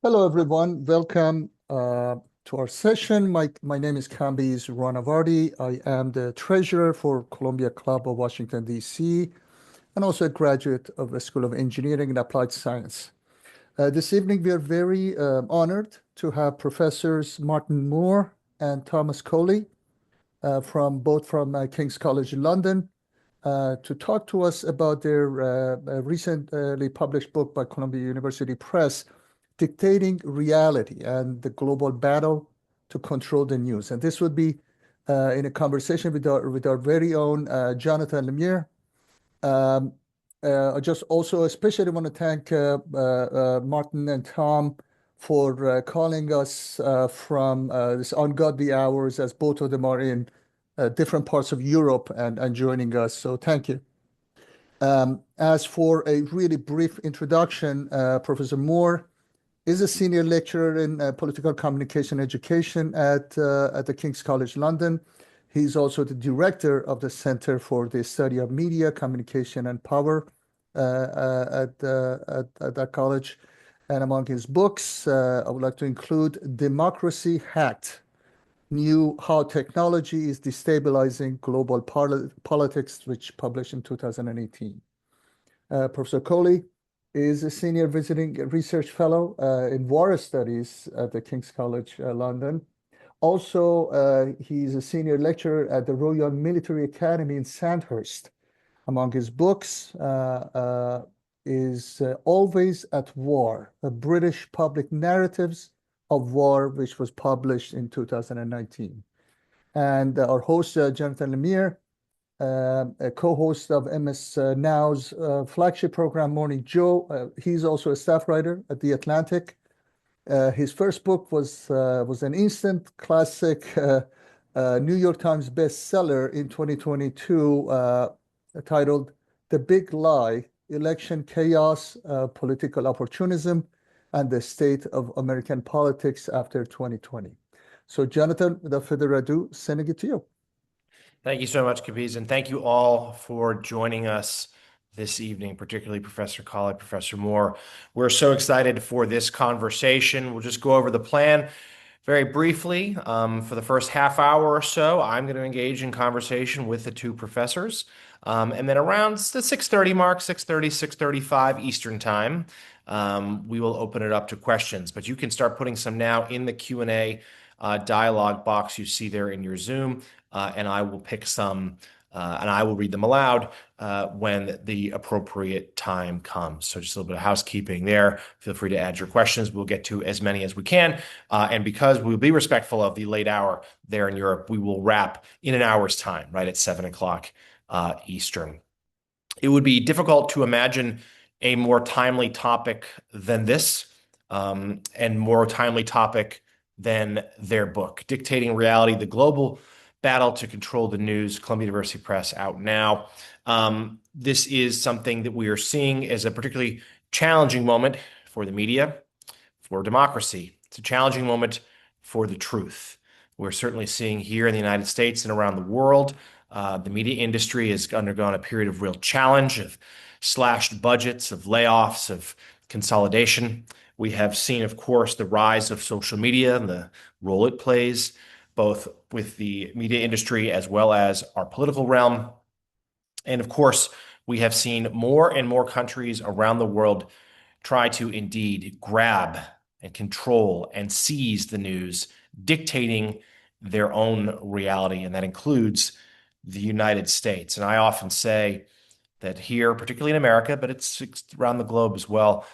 Hello, everyone. Welcome to our session. My name is Kambiz Ranavardi. I am the treasurer for Columbia Club of Washington, D.C., and also a graduate of the School of Engineering and Applied Science. This evening, we are very honored to have Professors Martin Moore and Thomas Colley from King's College London to talk to us about their recently published book by Columbia University Press, Dictating Reality and the Global Battle to Control the News. And this would be in a conversation with our very own Jonathan Lemire. Um, I just also especially want to thank Martin and Tom for calling us from this ungodly hours, as both of them are in different parts of Europe and joining us. So thank you. As for a really brief introduction, Professor Moore is a senior lecturer in political communication education at the King's College London. He's also the director of the Center for the Study of Media, Communication, and Power at that college. And among his books, I would like to include Democracy Hacked, How Technology is Destabilizing Global Politics, which published in 2018. Professor Colley is a senior visiting research fellow in war studies at the King's College London. Also, he's a senior lecturer at the Royal Military Academy in Sandhurst. Among his books is Always at War, a British Public Narratives of War, which was published in 2019. And our host, Jonathan Lemire, a co-host of MSNOW's flagship program, Morning Joe. He's also a staff writer at The Atlantic. His first book was an instant classic, New York Times bestseller in 2022, titled "The Big Lie: Election Chaos, Political Opportunism, and the State of American Politics After 2020." So, Jonathan, without further ado, sending it to you. Thank you so much, Kapiz, and thank you all for joining us this evening, particularly Professor Colley, Professor Moore. We're so excited for this conversation. We'll just go over the plan very briefly. For the first half hour or so, I'm going to engage in conversation with the two professors. And then around the 6:30 mark, 6:30, 6:35 Eastern Time, we will open it up to questions. But you can start putting some now in the Q&A dialogue box you see there in your Zoom. And I will pick some and I will read them aloud when the appropriate time comes. So just a little bit of housekeeping there. Feel free to add your questions. We'll get to as many as we can. And because we'll be respectful of the late hour there in Europe, we will wrap in an hour's time, right at 7 o'clock Eastern. It would be difficult to imagine a more timely topic than this, and more timely topic than their book, Dictating Reality, the Global Battle to Control the News, Columbia University Press, out now. This is something that we are seeing as a particularly challenging moment for the media, for democracy. It's a challenging moment for the truth. We're certainly seeing here in the United States and around the world, the media industry has undergone a period of real challenge, of slashed budgets, of layoffs, of consolidation. We have seen, of course, the rise of social media and the role it plays, both with the media industry as well as our political realm. And of course, we have seen more and more countries around the world try to indeed grab and control and seize the news, dictating their own reality. And that includes the United States. And I often say that here, particularly in America, but it's around the globe as well,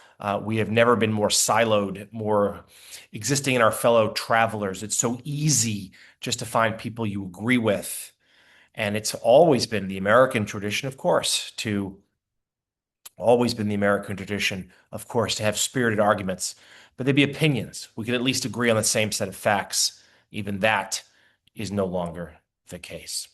we have never been more siloed, more existing in our fellow travelers. It's so easy just to find people you agree with. And it's always been the American tradition, of course, to have spirited arguments, but they'd be opinions. We could at least agree on the same set of facts. Even that is no longer the case.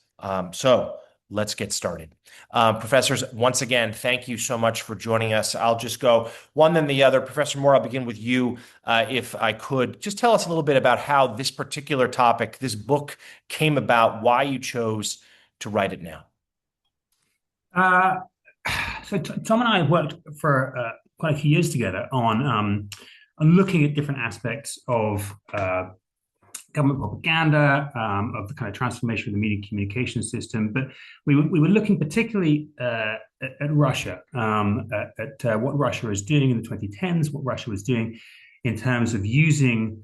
So let's get started. Professors, once again, thank you so much for joining us. I'll just go one then the other. Professor Moore, I'll begin with you, if I could. Just tell us a little bit about how this particular topic, this book, came about, why you chose to write it now. So Tom and I worked for quite a few years together on looking at different aspects of government propaganda, of the kind of transformation of the media communication system. But we were looking particularly at Russia, at what Russia is doing in the 2010s, what Russia was doing in terms of using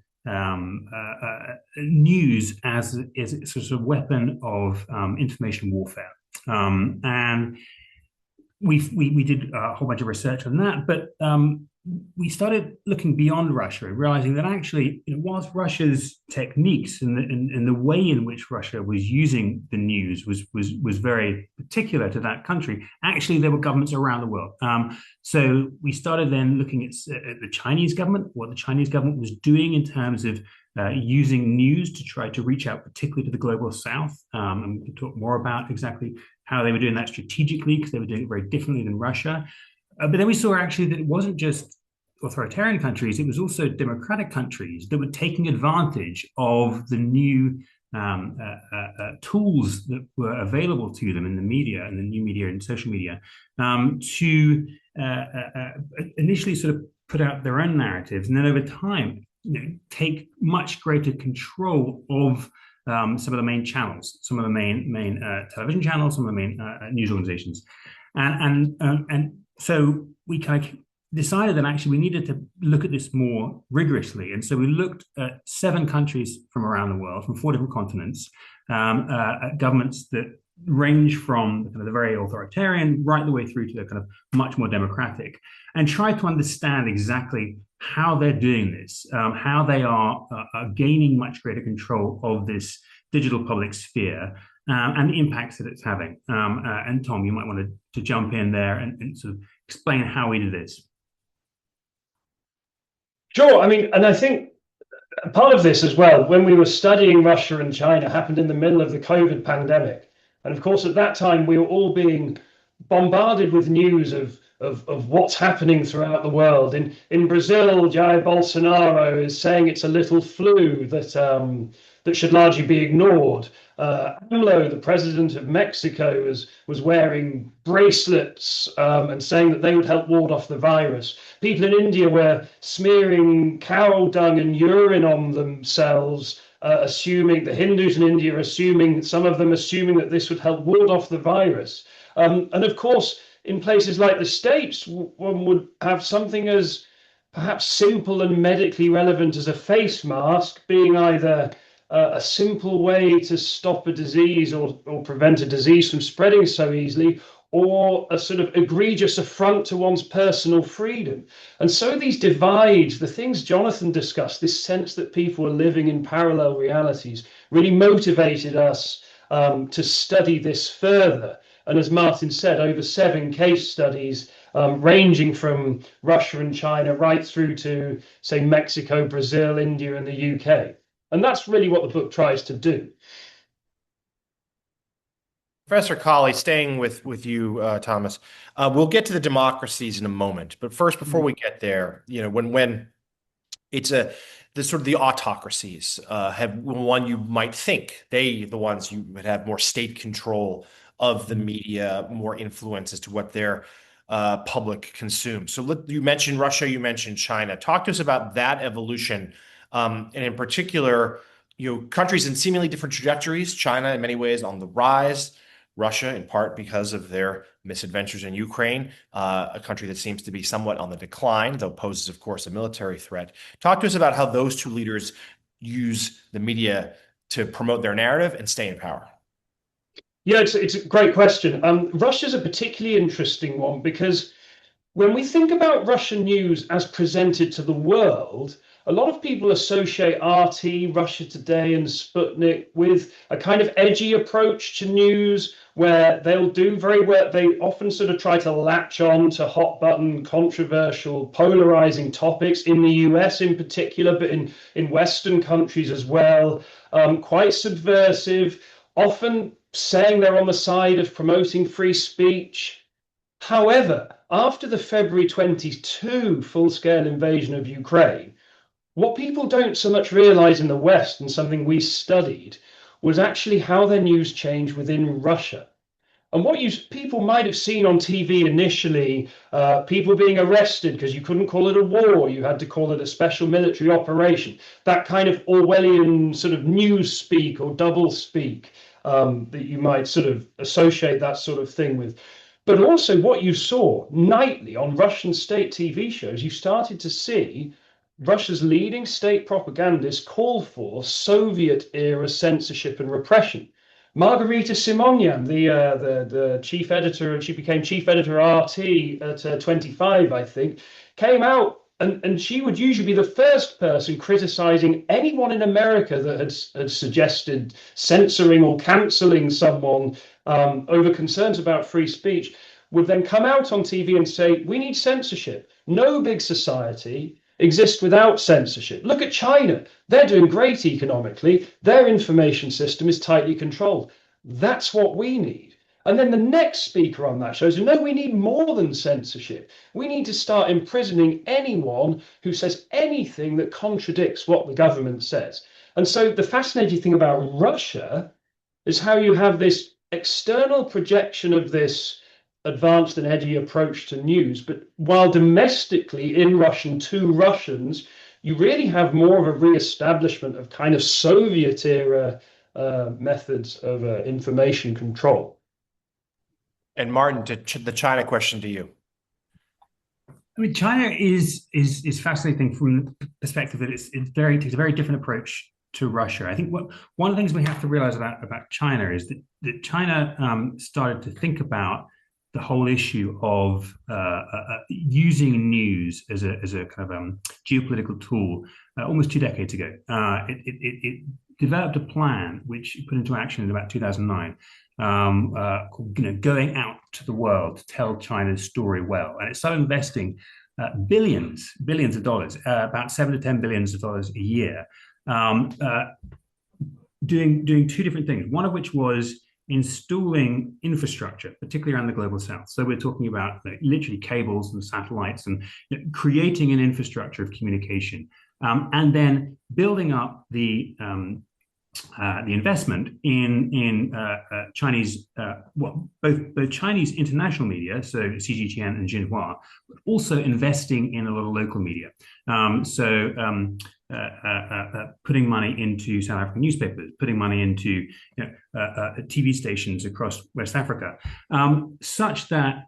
news as a sort of weapon of information warfare. And we did a whole bunch of research on that, but we started looking beyond Russia and realizing that actually, whilst Russia's techniques and the way in which Russia was using the news was very particular to that country, actually there were governments around the world. So we started then looking at the Chinese government, what the Chinese government was doing in terms of using news to try to reach out particularly to the global south. And we can talk more about exactly how they were doing that strategically, because they were doing it very differently than Russia. But then we saw actually that it wasn't just authoritarian countries, it was also democratic countries that were taking advantage of the new tools that were available to them in the media and the new media and social media to initially sort of put out their own narratives, and then over time, take much greater control of some of the main channels, some of the main television channels, some of the main news organizations, and so we kind of decided that actually we needed to look at this more rigorously. And so we looked at 7 countries from around the world, from 4 different continents, at governments that range from kind of the very authoritarian right the way through to the kind of much more democratic, and try to understand exactly how they're doing this, how they are gaining much greater control of this digital public sphere, and the impacts that it's having. And Tom, you might want to jump in there and sort of explain how we do this. Sure. I mean, and I think part of this as well, when we were studying Russia and China, happened in the middle of the COVID pandemic. And of course, at that time, we were all being bombarded with news of what's happening throughout the world. In Brazil, Jair Bolsonaro is saying it's a little flu that should largely be ignored. Amlo, the president of Mexico, was wearing bracelets and saying that they would help ward off the virus. People in India were smearing cow dung and urine on themselves, assuming the Hindus in India some of them assuming that this would help ward off the virus. And of course, in places like the States, one would have something as perhaps simple and medically relevant as a face mask being either a simple way to stop a disease or prevent a disease from spreading so easily, or a sort of egregious affront to one's personal freedom. And so these divides, the things Jonathan discussed, this sense that people are living in parallel realities, really motivated us to study this further. And as Martin said, over 7 case studies ranging from Russia and China right through to, say, Mexico, Brazil, India, and the UK. And that's really what the book tries to do. Professor Colley, staying with you, Thomas, we'll get to the democracies in a moment. But first, before we get there, when it's the sort of the autocracies have one you might think the ones you would have more state control of the media, more influence as to what their public consumes. So you mentioned Russia, you mentioned China. Talk to us about that evolution, and in particular, countries in seemingly different trajectories. China, in many ways, on the rise. Russia, in part because of their misadventures in Ukraine, a country that seems to be somewhat on the decline, though poses, of course, a military threat. Talk to us about how those 2 leaders use the media to promote their narrative and stay in power. Yeah, it's a great question. Russia's a particularly interesting one because when we think about Russian news as presented to the world, a lot of people associate RT, Russia Today, and Sputnik with a kind of edgy approach to news where they'll do very well. They often sort of try to latch on to hot button, controversial, polarizing topics in the US in particular, but in Western countries as well. Quite subversive, often saying they're on the side of promoting free speech. However, after the February 22 full-scale invasion of Ukraine, what people don't so much realize in the West, and something we studied, was actually how their news changed within Russia. And what people might have seen on TV initially, people being arrested because you couldn't call it a war, you had to call it a special military operation, that kind of Orwellian sort of news speak or double speak that you might sort of associate that sort of thing with. But also what you saw nightly on Russian state TV shows, you started to see Russia's leading state propagandists call for Soviet-era censorship and repression. Margarita Simonyan, the chief editor, she became chief editor RT at 25, I think, came out and she would usually be the first person criticizing anyone in America that had suggested censoring or canceling someone over concerns about free speech, would then come out on TV and say, we need censorship. No big society exist without censorship. Look at China. They're doing great economically. Their information system is tightly controlled. That's what we need. And then the next speaker on that show says, no, we need more than censorship. We need to start imprisoning anyone who says anything that contradicts what the government says. And so the fascinating thing about Russia is how you have this external projection of this advanced and edgy approach to news, but while domestically in Russian to Russians, you really have more of a re-establishment of kind of Soviet era methods of information control. And Martin, the China question to you. I mean, China is fascinating from the perspective that it's a very different approach to Russia. I think one of the things we have to realize about China is that China started to think about the whole issue of using news as a kind of geopolitical tool almost 2 decades ago. It developed a plan which it put into action in about 2009, called going out to the world to tell China's story well, and it started investing billions of dollars, about $7 to $10 billion a year, doing 2 different things. One of which was installing infrastructure, particularly around the global south. So we're talking about literally cables and satellites and creating an infrastructure of communication, and then building up the investment in Chinese, both Chinese international media, so CGTN and Xinhua, but also investing in a lot of local media. Putting money into South African newspapers, putting money into TV stations across West Africa, such that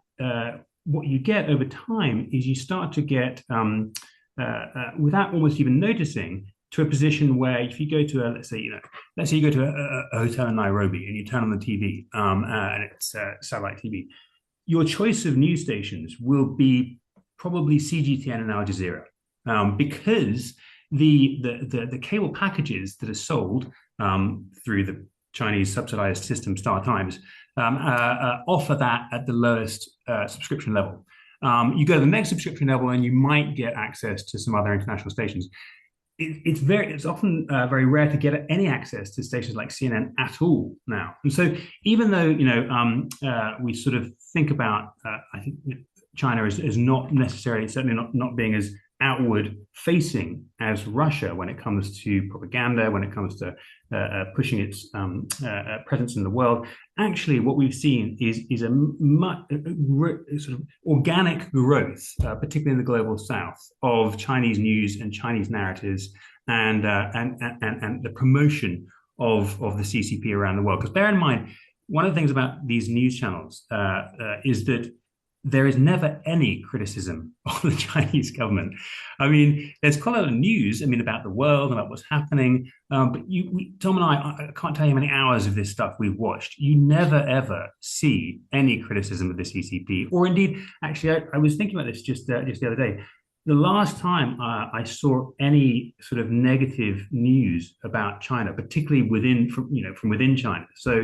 what you get over time is you start to get, without almost even noticing, to a position where if you go to let's say you go to a hotel in Nairobi and you turn on the TV and it's satellite TV, your choice of news stations will be probably CGTN and Al Jazeera, because the cable packages that are sold through the Chinese subsidized system Star Times offer that at the lowest subscription level. You go to the next subscription level and you might get access to some other international stations. It's often very rare to get any access to stations like CNN at all now. And so even though we sort of think about I think China as not necessarily, certainly not being as outward facing as Russia when it comes to propaganda, when it comes to pushing its presence in the world, actually what we've seen is a sort of organic growth, particularly in the global south, of Chinese news and Chinese narratives and the promotion of the CCP around the world. Because bear in mind, one of the things about these news channels is that there is never any criticism of the Chinese government. I mean, there's quite a lot of news, about the world, about what's happening. But Tom and I can't tell you how many hours of this stuff we've watched. You never, ever see any criticism of the CCP. Or indeed, actually, I was thinking about this just the other day. The last time I saw any sort of negative news about China, particularly from within China, so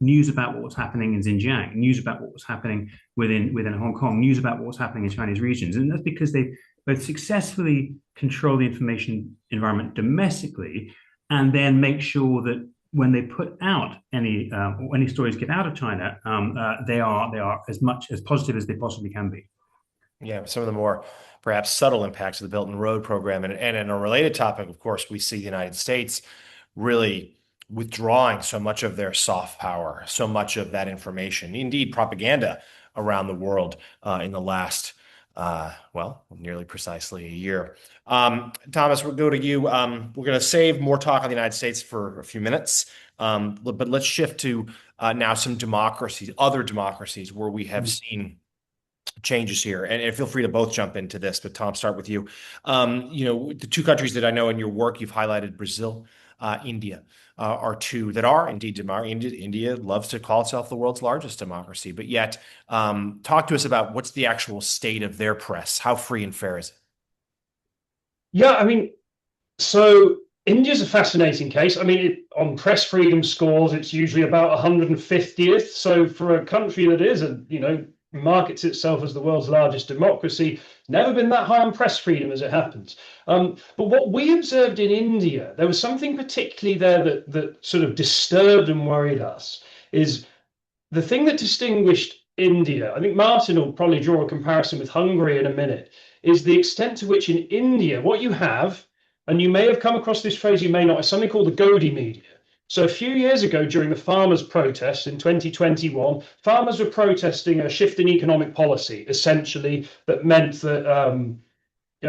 news about what was happening in Xinjiang, news about what was happening within Hong Kong, news about what was happening in Chinese regions, and that's because they both successfully control the information environment domestically, and then make sure that when they put out any stories get out of China, they are as much as positive as they possibly can be. Yeah, some of the more perhaps subtle impacts of the Belt and Road program. And in a related topic, of course, we see the United States really withdrawing so much of their soft power, so much of that information, indeed propaganda around the world in the last, well, nearly precisely a year. Thomas, we'll go to you. We're going to save more talk on the United States for a few minutes, but let's shift to now some democracies, other democracies where we have seen changes here, and feel free to both jump into this. But Tom, start with you. The two countries that I know in your work you've highlighted, Brazil, India, are two that are indeed democracies. India loves to call itself the world's largest democracy, but yet, talk to us about what's the actual state of their press. How free and fair is it? Yeah, I mean, so India's a fascinating case. I mean, on press freedom scores, it's usually about 150th. So for a country that is markets itself as the world's largest democracy, never been that high on press freedom as it happens. But what we observed in India, there was something particularly there that sort of disturbed and worried us, is the thing that distinguished India. I think Martin will probably draw a comparison with Hungary in a minute, is the extent to which in India, what you have, and you may have come across this phrase, you may not, is something called the Godi media. So a few years ago, during the farmers' protests in 2021, farmers were protesting a shift in economic policy, essentially, that meant that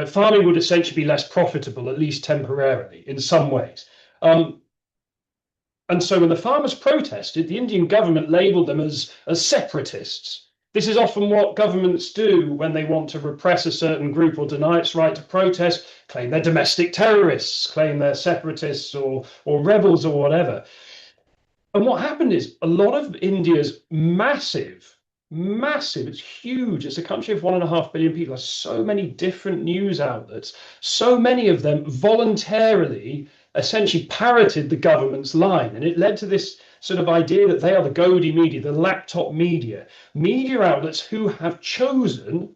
farming would essentially be less profitable, at least temporarily, in some ways. And so when the farmers protested, the Indian government labelled them as separatists. This is often what governments do when they want to repress a certain group or deny its right to protest, claim they're domestic terrorists, claim they're separatists or rebels or whatever. And what happened is a lot of India's massive, it's huge. It's a country of 1.5 billion people. There's so many different news outlets. So many of them voluntarily essentially parroted the government's line. And it led to this sort of idea that they are the Godi media, the laptop media outlets who have chosen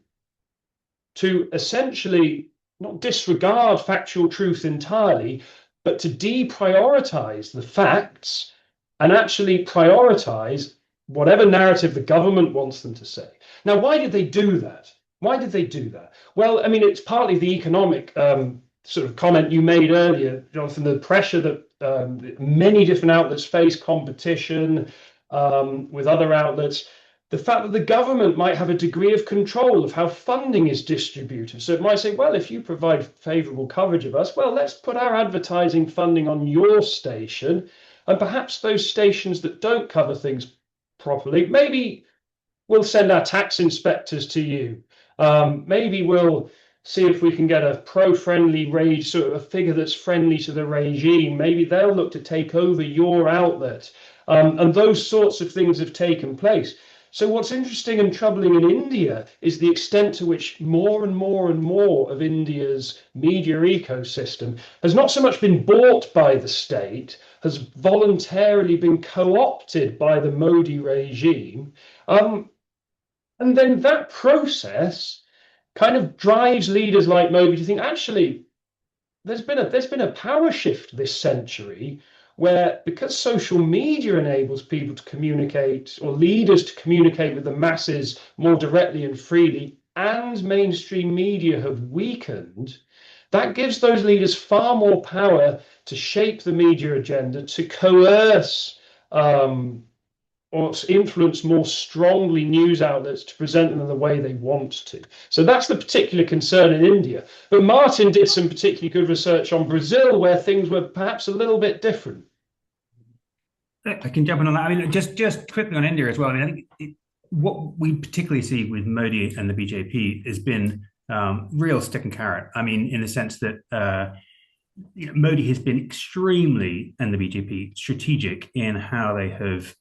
to essentially not disregard factual truth entirely, but to deprioritize the facts and actually prioritize whatever narrative the government wants them to say. Now, why did they do that? Well, I mean, it's partly the economic sort of comment you made earlier, Jonathan, the pressure that many different outlets face, competition with other outlets, the fact that the government might have a degree of control of how funding is distributed. So it might say, well, if you provide favorable coverage of us, well, let's put our advertising funding on your station, and perhaps those stations that don't cover things properly, maybe we'll send our tax inspectors to you. Maybe we'll see if we can get a pro-friendly sort of a figure that's friendly to the regime. Maybe they'll look to take over your outlet. And those sorts of things have taken place. So what's interesting and troubling in India is the extent to which more and more and more of India's media ecosystem has not so much been bought by the state, has voluntarily been co-opted by the Modi regime. And then that process kind of drives leaders like Modi to think, actually, there's been a power shift this century where, because social media enables people to communicate, or leaders to communicate with the masses more directly and freely, and mainstream media have weakened, that gives those leaders far more power to shape the media agenda, to coerce or influence more strongly news outlets to present them in the way they want to. So that's the particular concern in India. But Martin did some particularly good research on Brazil, where things were perhaps a little bit different. I can jump in on that. I mean, just quickly on India as well. I mean, I think what we particularly see with Modi and the BJP has been real stick and carrot. I mean, in the sense that Modi has been extremely, and the BJP, strategic in how they have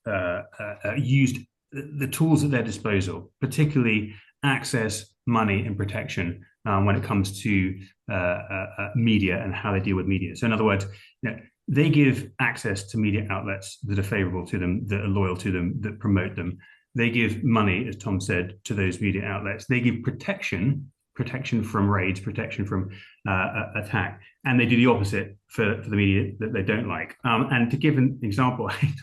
used the tools at their disposal, particularly access, money, and protection when it comes to media and how they deal with media. So in other words, they give access to media outlets that are favorable to them, that are loyal to them, that promote them. They give money, as Tom said, to those media outlets. They give protection from raids, protection from attack, and they do the opposite for the media that they don't like. And to give an example, I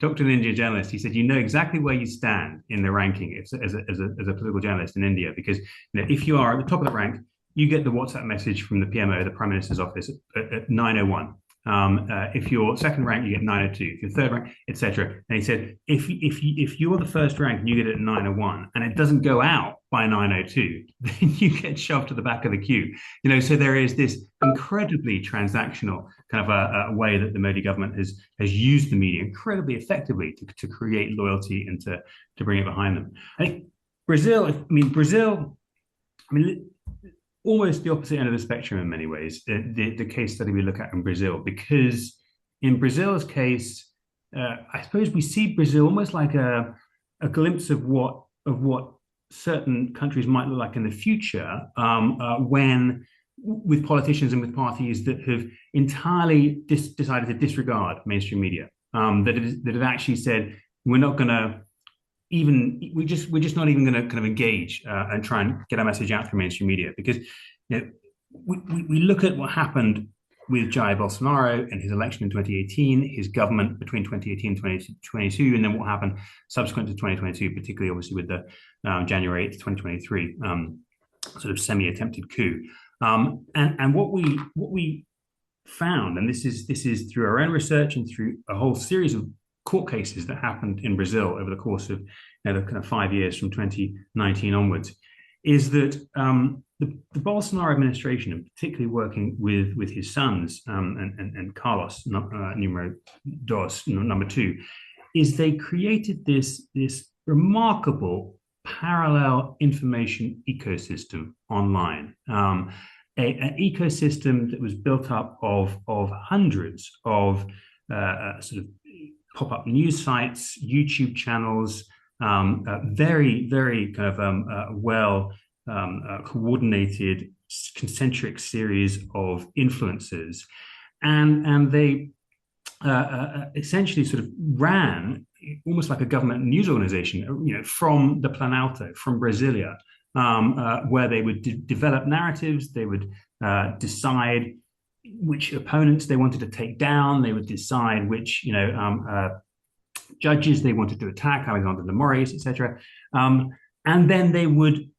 talked to an Indian journalist. He said, "You know exactly where you stand in the ranking as a political journalist in India, because if you are at the top of the rank, you get the WhatsApp message from the PMO, the Prime Minister's office, at 9:01. If you're second rank, you get 902. If you're third rank, etc. And he said, if you're the first rank and you get it at 901, and it doesn't go out by 902, then you get shoved to the back of the queue. So there is this incredibly transactional kind of a way that the Modi government has used the media incredibly effectively to create loyalty and to bring it behind them. I think Brazil, almost the opposite end of the spectrum in many ways, the case study we look at in Brazil, because in Brazil's case, I suppose we see Brazil almost like a glimpse of what certain countries might look like in the future, when with politicians and with parties that have entirely decided to disregard mainstream media, that have actually said, we're not going to we're just not even going to kind of engage and try and get our message out through mainstream media, because we look at what happened with Jair Bolsonaro and his election in 2018, his government between 2018 and 2022, and then what happened subsequent to 2022, particularly obviously with the January 8th, 2023 sort of semi-attempted coup. And what we found, and this is through our own research and through a whole series of court cases that happened in Brazil over the course of the kind of 5 years from 2019 onwards, is that the Bolsonaro administration, and particularly working with his sons and Carlos numero dos, number two, is they created this remarkable parallel information ecosystem online, an ecosystem that was built up of hundreds of sort of pop-up news sites, YouTube channels, very, very kind of well coordinated concentric series of influencers, and they essentially sort of ran almost like a government news organization, from the Planalto, from Brasilia, where they would develop narratives. They would decide which opponents they wanted to take down. They would decide which, judges they wanted to attack, Alexander Lemire, etc. And then they would,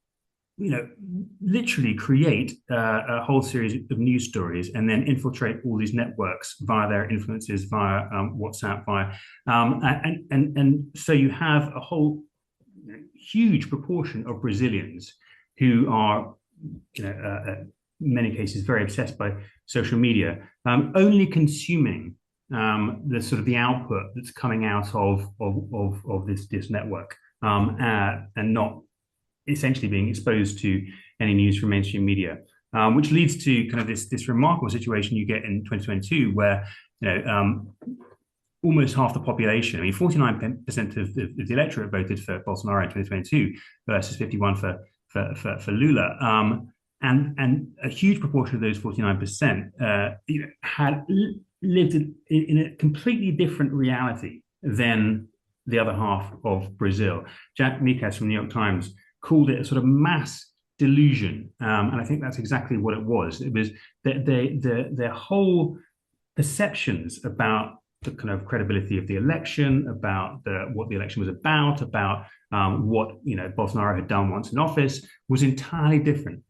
literally create a whole series of news stories and then infiltrate all these networks via their influences, via WhatsApp, and so you have a whole huge proportion of Brazilians who are, in many cases, very obsessed by social media, only consuming the sort of the output that's coming out of this network, and not essentially being exposed to any news from mainstream media, which leads to kind of this remarkable situation you get in 2022, where almost half the population, 49% of the electorate voted for Bolsonaro in 2022 versus 51% for Lula, and a huge proportion of those 49% had lived in a completely different reality than the other half of Brazil. Jack Mikas from the New York Times called it a sort of mass delusion, and I think that's exactly what it was. It was their whole perceptions about the kind of credibility of the election, about what the election was about what Bolsonaro had done once in office, was entirely different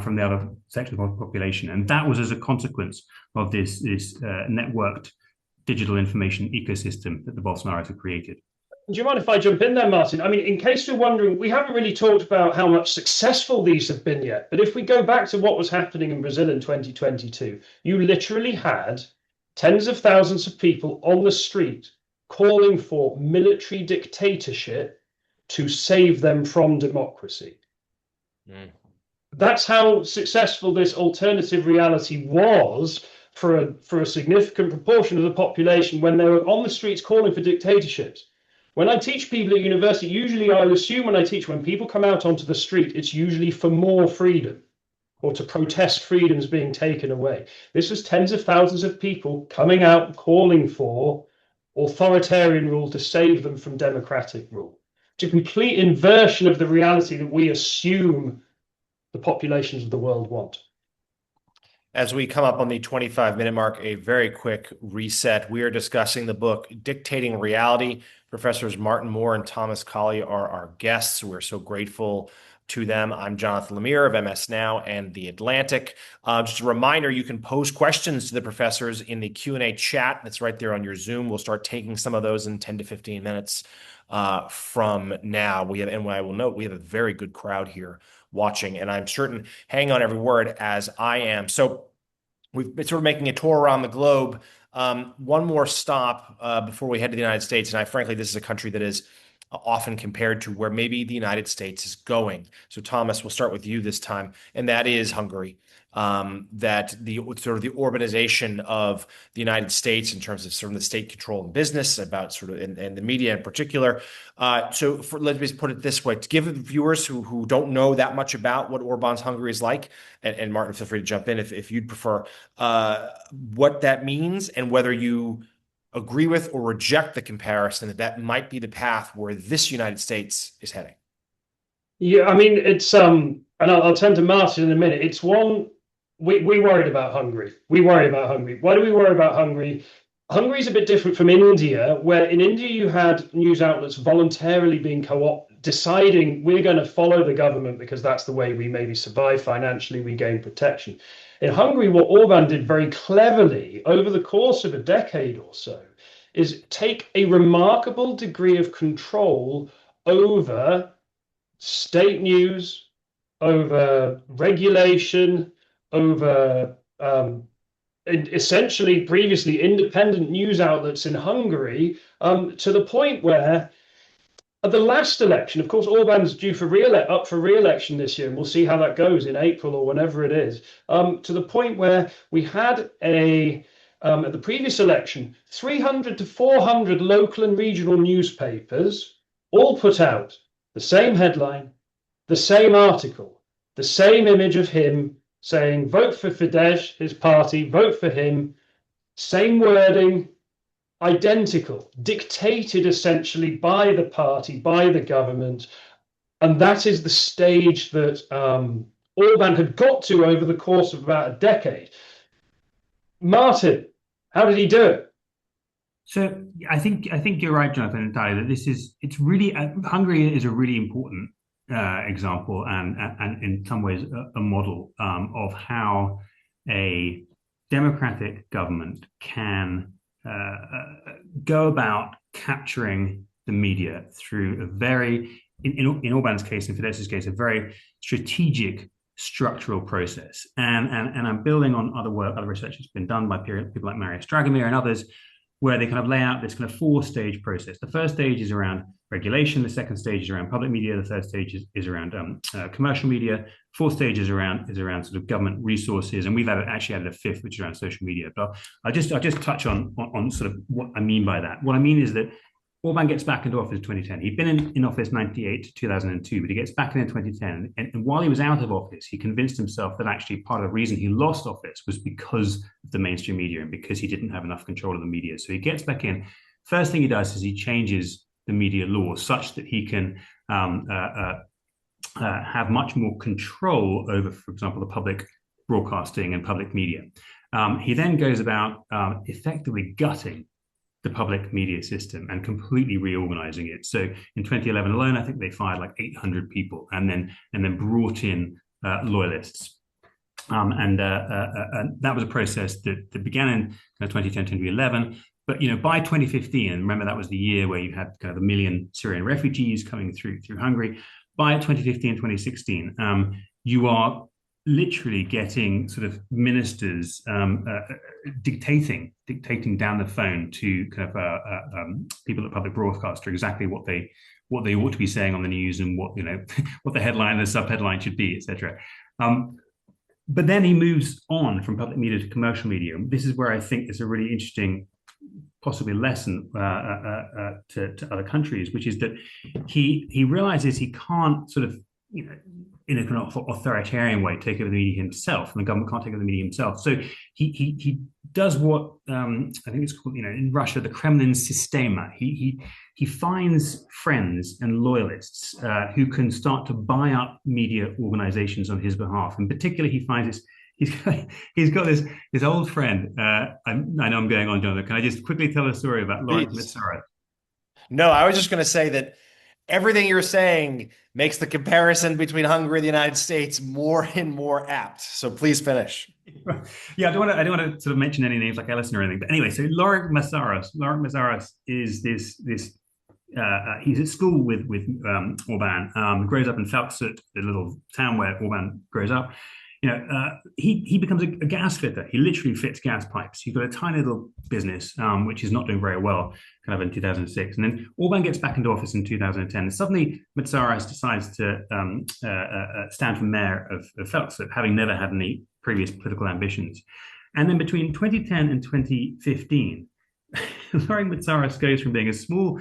from the other section of the population, and that was as a consequence of this networked digital information ecosystem that the Bolsonaros had created. Do you mind if I jump in there, Martin? I mean, in case you're wondering, we haven't really talked about how much successful these have been yet. But if we go back to what was happening in Brazil in 2022, you literally had tens of thousands of people on the street calling for military dictatorship to save them from democracy. That's how successful this alternative reality was for a significant proportion of the population when they were on the streets calling for dictatorships. When I teach people at university, usually I assume when people come out onto the street, it's usually for more freedom or to protest freedoms being taken away. This was tens of thousands of people coming out calling for authoritarian rule to save them from democratic rule. It's a complete inversion of the reality that we assume the populations of the world want. As we come up on the 25-minute mark, a very quick reset. We are discussing the book Dictating Reality. Professors Moore and Thomas Colley are our guests. We're so grateful to them. I'm Jonathan Lemire of MSNOW and The Atlantic. Just a reminder, you can pose questions to the professors in the Q&A chat that's right there on your Zoom. We'll start taking some of those in 10 to 15 minutes from now. And I will note, we have a very good crowd here watching, and I'm certain hang on every word, as I am. So we've been sort of making a tour around the globe. One more stop before we head to the United States. And frankly, this is a country that is often compared to where maybe the United States is going. So Thomas, we'll start with you this time, and that is Hungary. That the sort of the urbanization of the United States in terms of sort of the state control in business, about sort of and the media in particular. Let me put it this way: to give viewers who don't know that much about what Orban's Hungary is like, and Martin, feel free to jump in if you'd prefer, what that means and whether you agree with or reject the comparison that might be the path where this United States is heading. Yeah, I mean, it's and I'll turn to Martin in a minute. It's one we worried about Hungary. We worry about Hungary. Why do we worry about Hungary? Hungary is a bit different from India, where in India you had news outlets voluntarily being deciding we're going to follow the government because that's the way we maybe survive financially, we gain protection. In Hungary, what Orban did very cleverly over the course of a decade or so is take a remarkable degree of control over state news, over regulation, over essentially previously independent news outlets in Hungary, to the point where at the last election, of course, Orban's due for up for re-election this year, and we'll see how that goes in April or whenever it is, to the point where we had at the previous election, 300 to 400 local and regional newspapers all put out the same headline, the same article, the same image of him saying, vote for Fidesz, his party, vote for him, same wording, identical, dictated essentially by the party, by the government. And that is the stage that Orban had got to over the course of about a decade. Martin, how did he do it? So I think you're right, Jonathan, entirely, that Hungary is a really important example and in some ways a model of how a democratic government can go about capturing the media through a very, in Orban's case, in Fidesz's case, a very strategic structural process. And I'm building on other research that's been done by people like Marius Dragomir and others, where they kind of lay out this kind of 4-stage process. The first stage is around regulation. The second stage is around public media. The third stage is around commercial media. Fourth stage is around sort of government resources, and we've actually added a fifth, which is around social media. But I'll just touch on sort of what I mean by that. What I mean is that Orban gets back into office in 2010. He'd been in office 98 to 2002, but he gets back in 2010. And while he was out of office, he convinced himself that actually part of the reason he lost office was because of the mainstream media and because he didn't have enough control of the media. So he gets back in. First thing he does is he changes the media law such that he can have much more control over, for example, the public broadcasting and public media. He then goes about effectively gutting the public media system and completely reorganizing it. So in 2011 alone, I think they fired like 800 people and then brought in loyalists. And that was a process that began in 2010, 2011. But by 2015, and remember that was the year where you had kind of 1 million Syrian refugees coming through Hungary. By 2015, 2016, you are literally getting sort of ministers dictating down the phone to kind of people at public broadcaster exactly what they ought to be saying on the news and what the headline and the subheadline should be, etc. But then he moves on from public media to commercial media. This is where I think it's a really interesting, possibly lesson to other countries, which is that he realizes he can't sort of in a kind of authoritarian way take over the media himself, and the government can't take over the media himself. So he does what I think it's called, in Russia, the Kremlin Sistema. He finds friends and loyalists who can start to buy up media organizations on his behalf. In particular, he finds he's got this old friend. I know I'm going on, Jonathan. Can I just quickly tell a story about Lawrence Mitsara? No, I was just going to say that everything you're saying makes the comparison between Hungary and the United States more and more apt. So please finish. Yeah, I don't want to sort of mention any names like Ellison or anything. But anyway, so Lawrence Mazaras is this he's at school with Orban, grows up in Felksut, the little town where Orban grows up. He becomes a gas fitter. He literally fits gas pipes. He's got a tiny little business, which is not doing very well, kind of in 2006. And then Orban gets back into office in 2010. And suddenly, Matsaras decides to stand for mayor of Felksut, having never had any previous political ambitions. And then between 2010 and 2015, Lawrence Matsaras goes from being a small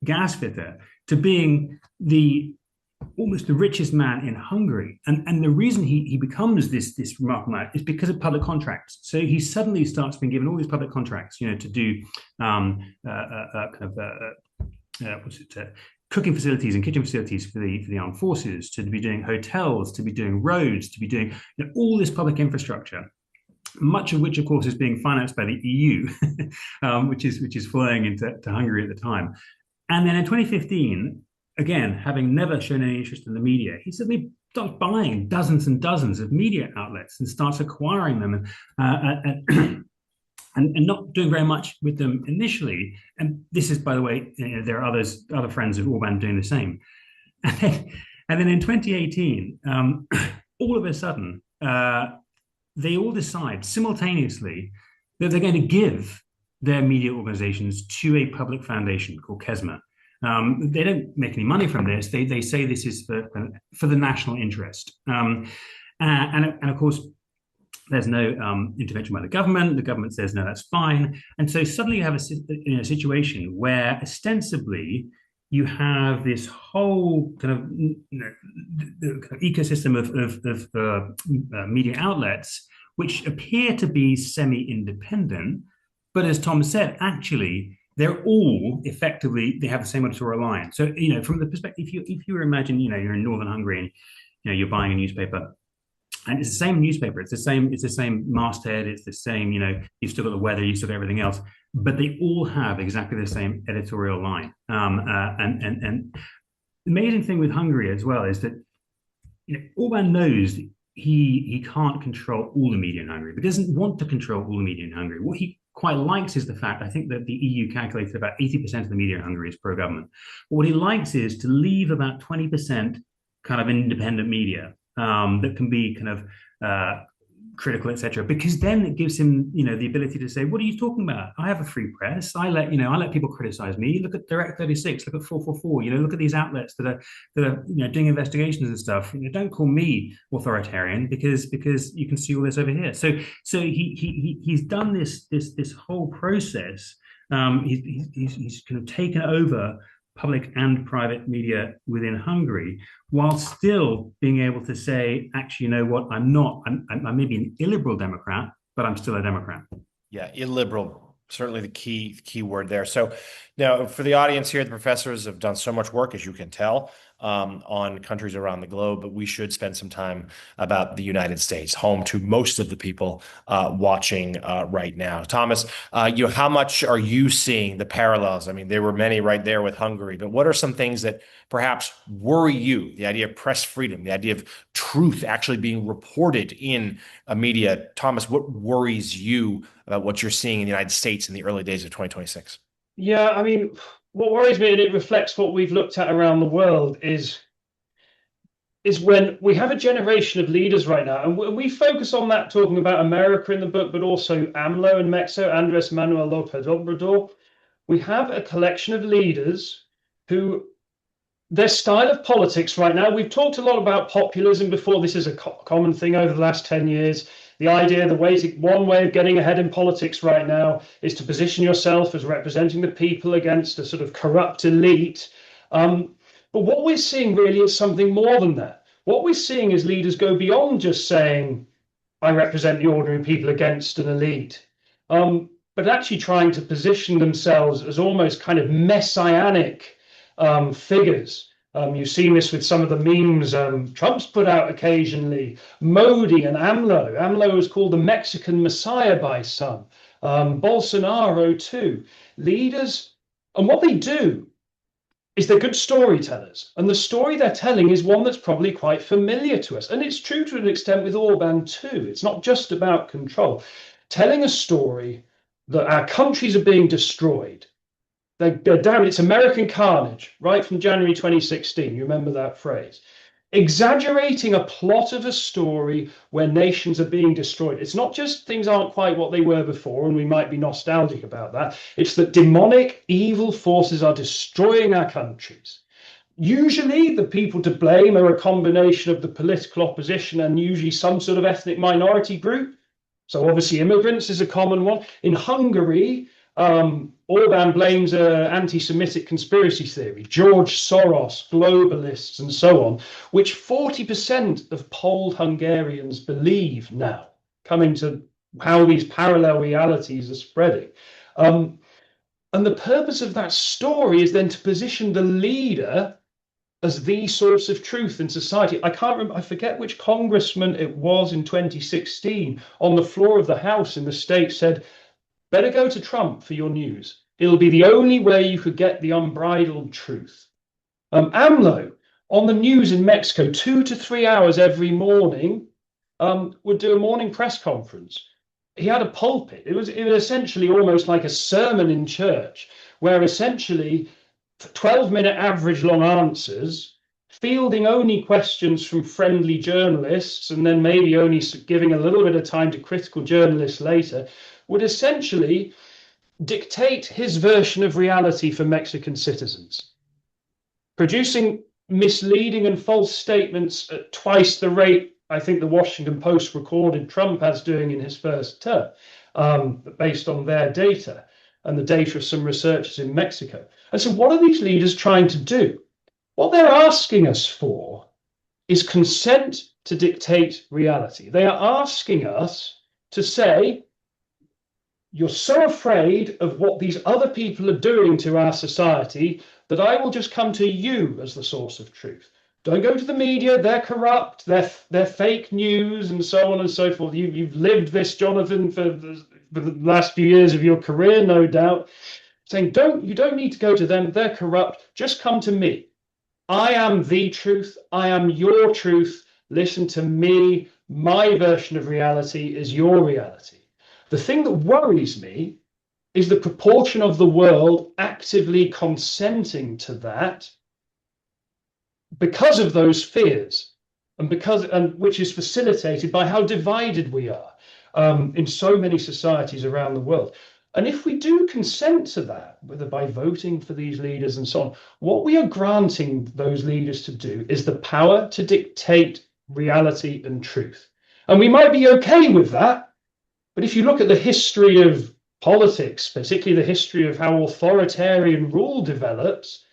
gas fitter to being almost the richest man in Hungary. And the reason he becomes this remarkable man is because of public contracts. So he suddenly starts being given all these public contracts, to do cooking facilities and kitchen facilities for the armed forces, to be doing hotels, to be doing roads, to be doing all this public infrastructure. Much of which, of course, is being financed by the EU, which is flowing into Hungary at the time. And then in 2015, again, having never shown any interest in the media, he suddenly starts buying dozens and dozens of media outlets and starts acquiring them and not doing very much with them initially. And this is, by the way, there are other friends of Orban doing the same. And then in 2018, all of a sudden, they all decide simultaneously that they're going to give their media organizations to a public foundation called Kesma. They don't make any money from this. They say this is for the national interest. And of course, there's no intervention by the government. The government says, no, that's fine. And so suddenly you have a situation where ostensibly you have this whole kind of ecosystem of media outlets which appear to be semi-independent. But as Tom said, actually, they're all effectively, they have the same editorial line. So, from the perspective, if you imagine, you're in northern Hungary and, you're buying a newspaper, and it's the same newspaper, it's the same masthead, it's the same, you've still got the weather, you've still got everything else, but they all have exactly the same editorial line. And the amazing thing with Hungary as well is that, Orban knows he can't control all the media in Hungary, but doesn't want to control all the media in Hungary. What he quite likes is the fact, I think that the EU calculated about 80% of the media in Hungary is pro-government. But what he likes is to leave about 20% kind of independent media that can be kind of critical, etc. Because then it gives him, the ability to say, what are you talking about? I have a free press. I let people criticize me. Look at Direct 36, look at 444, look at these outlets that are doing investigations and stuff. Don't call me authoritarian because you can see all this over here. So he's done this whole process. He's kind of taken over public and private media within Hungary, while still being able to say, actually, you know what, I may be an illiberal Democrat, but I'm still a Democrat. Yeah, illiberal, certainly the key word there. So now for the audience here, the professors have done so much work, as you can tell, on countries around the globe, but we should spend some time about the United States, home to most of the people watching right now. Thomas, how much are you seeing the parallels? I mean, there were many right there with Hungary, but what are some things that perhaps worry you? The idea of press freedom, the idea of truth actually being reported in media. Thomas, what worries you about what you're seeing in the United States in the early days of 2026? Yeah, I mean, what worries me, and it reflects what we've looked at around the world, is when we have a generation of leaders right now, and we focus on that, talking about America in the book, but also AMLO in Mexico, Andres Manuel López Obrador. We have a collection of leaders who, their style of politics right now, we've talked a lot about populism before. This is a common thing over the last 10 years. The idea, one way of getting ahead in politics right now is to position yourself as representing the people against a sort of corrupt elite. But what we're seeing really is something more than that. What we're seeing is leaders go beyond just saying, I represent the ordinary people against an elite, but actually trying to position themselves as almost kind of messianic figures. You've seen this with some of the memes Trump's put out occasionally. Modi and AMLO. AMLO is called the Mexican Messiah by some. Bolsonaro too. Leaders, and what they do is they're good storytellers. And the story they're telling is one that's probably quite familiar to us. And it's true to an extent with Orban too. It's not just about control. Telling a story that our countries are being destroyed. They're down, it's American carnage, right from January 2016. You remember that phrase. Exaggerating a plot of a story where nations are being destroyed. It's not just things aren't quite what they were before, and we might be nostalgic about that. It's that demonic, evil forces are destroying our countries. Usually the people to blame are a combination of the political opposition and usually some sort of ethnic minority group. So obviously immigrants is a common one. In Hungary, Orban blames an anti-Semitic conspiracy theory, George Soros, globalists, and so on, which 40% of polled Hungarians believe now, coming to how these parallel realities are spreading. And the purpose of that story is then to position the leader as the source of truth in society. I can't remember, I forget which congressman it was in 2016 on the floor of the House in the States said, better go to Trump for your news. It'll be the only way you could get the unbridled truth. Amlo on the news in Mexico, 2 to 3 hours every morning, would do a morning press conference. He had a pulpit. It was essentially almost like a sermon in church, where essentially 12-minute average long answers, fielding only questions from friendly journalists, and then maybe only giving a little bit of time to critical journalists later, would essentially dictate his version of reality for Mexican citizens, producing misleading and false statements at twice the rate I think the Washington Post recorded Trump as doing in his first term, based on their data and the data of some researchers in Mexico. And so what are these leaders trying to do? What they're asking us for is consent to dictate reality. They are asking us to say, you're so afraid of what these other people are doing to our society that I will just come to you as the source of truth. Don't go to the media, they're corrupt, they're fake news, and so on and so forth. You've lived this, Jonathan, for the last few years of your career, no doubt, saying, you don't need to go to them, they're corrupt, just come to me. I am the truth, I am your truth, listen to me, my version of reality is your reality. The thing that worries me is the proportion of the world actively consenting to that because of those fears, and which is facilitated by how divided we are in so many societies around the world. And if we do consent to that, whether by voting for these leaders and so on, what we are granting those leaders to do is the power to dictate reality and truth. And we might be okay with that, but if you look at the history of politics, particularly the history of how authoritarian rule develops,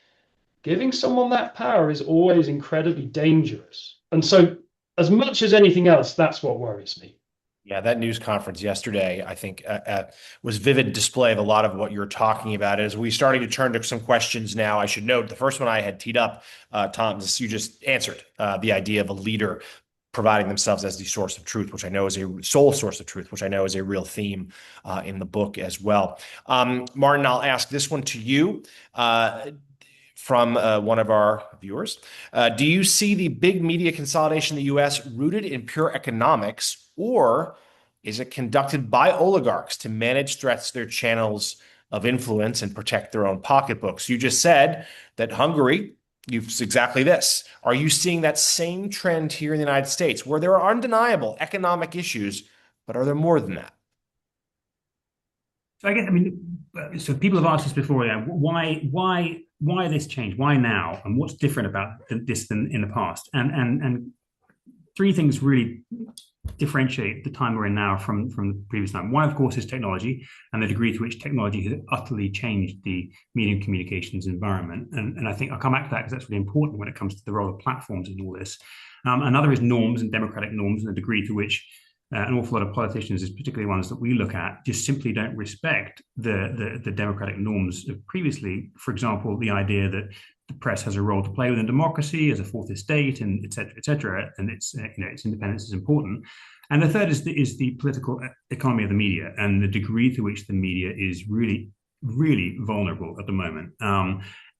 giving someone that power is always incredibly dangerous. And so, as much as anything else, that's what worries me. Yeah, that news conference yesterday, I think, was vivid display of a lot of what you're talking about. As we starting to turn to some questions now, I should note the first one I had teed up, Tom, you just answered the idea of a leader providing themselves as the source of truth, which I know is a sole source of truth, which I know is a real theme in the book as well. Martin, I'll ask this one to you from one of our viewers. Do you see the big media consolidation in the U.S. rooted in pure economics, or is it conducted by oligarchs to manage threats to their channels of influence and protect their own pocketbooks? You just said that Hungary, exactly this. Are you seeing that same trend here in the United States, where there are undeniable economic issues, but are there more than that? So I guess, so people have asked us before, why this change? Why now? And what's different about this than in the past? And three things really differentiate the time we're in now from the previous time. One, of course, is technology and the degree to which technology has utterly changed the media and communications environment. And I think I'll come back to that because that's really important when it comes to the role of platforms in all this. Another is norms and democratic norms and the degree to which an awful lot of politicians, particularly ones that we look at, just simply don't respect the democratic norms of previously. For example, the idea that the press has a role to play within democracy as a fourth estate, and et cetera, and its independence is important. And the third is the political economy of the media and the degree to which the media is really, really vulnerable at the moment.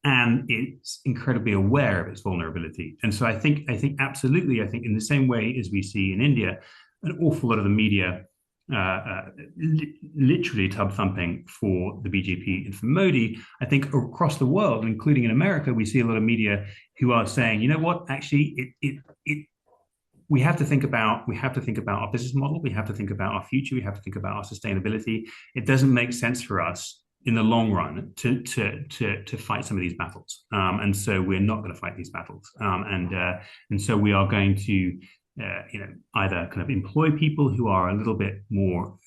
and it's incredibly aware of its vulnerability. And so I think absolutely, I think in the same way as we see in India, an awful lot of the media literally tub thumping for the BJP and for Modi. I think across the world, including in America, we see a lot of media who are saying, you know what, actually, we have to think about our business model. We have to think about our future. We have to think about our sustainability. It doesn't make sense for us in the long run to fight some of these battles, and so we're not going to fight these battles. And so we are going to either kind of employ people who are a little bit more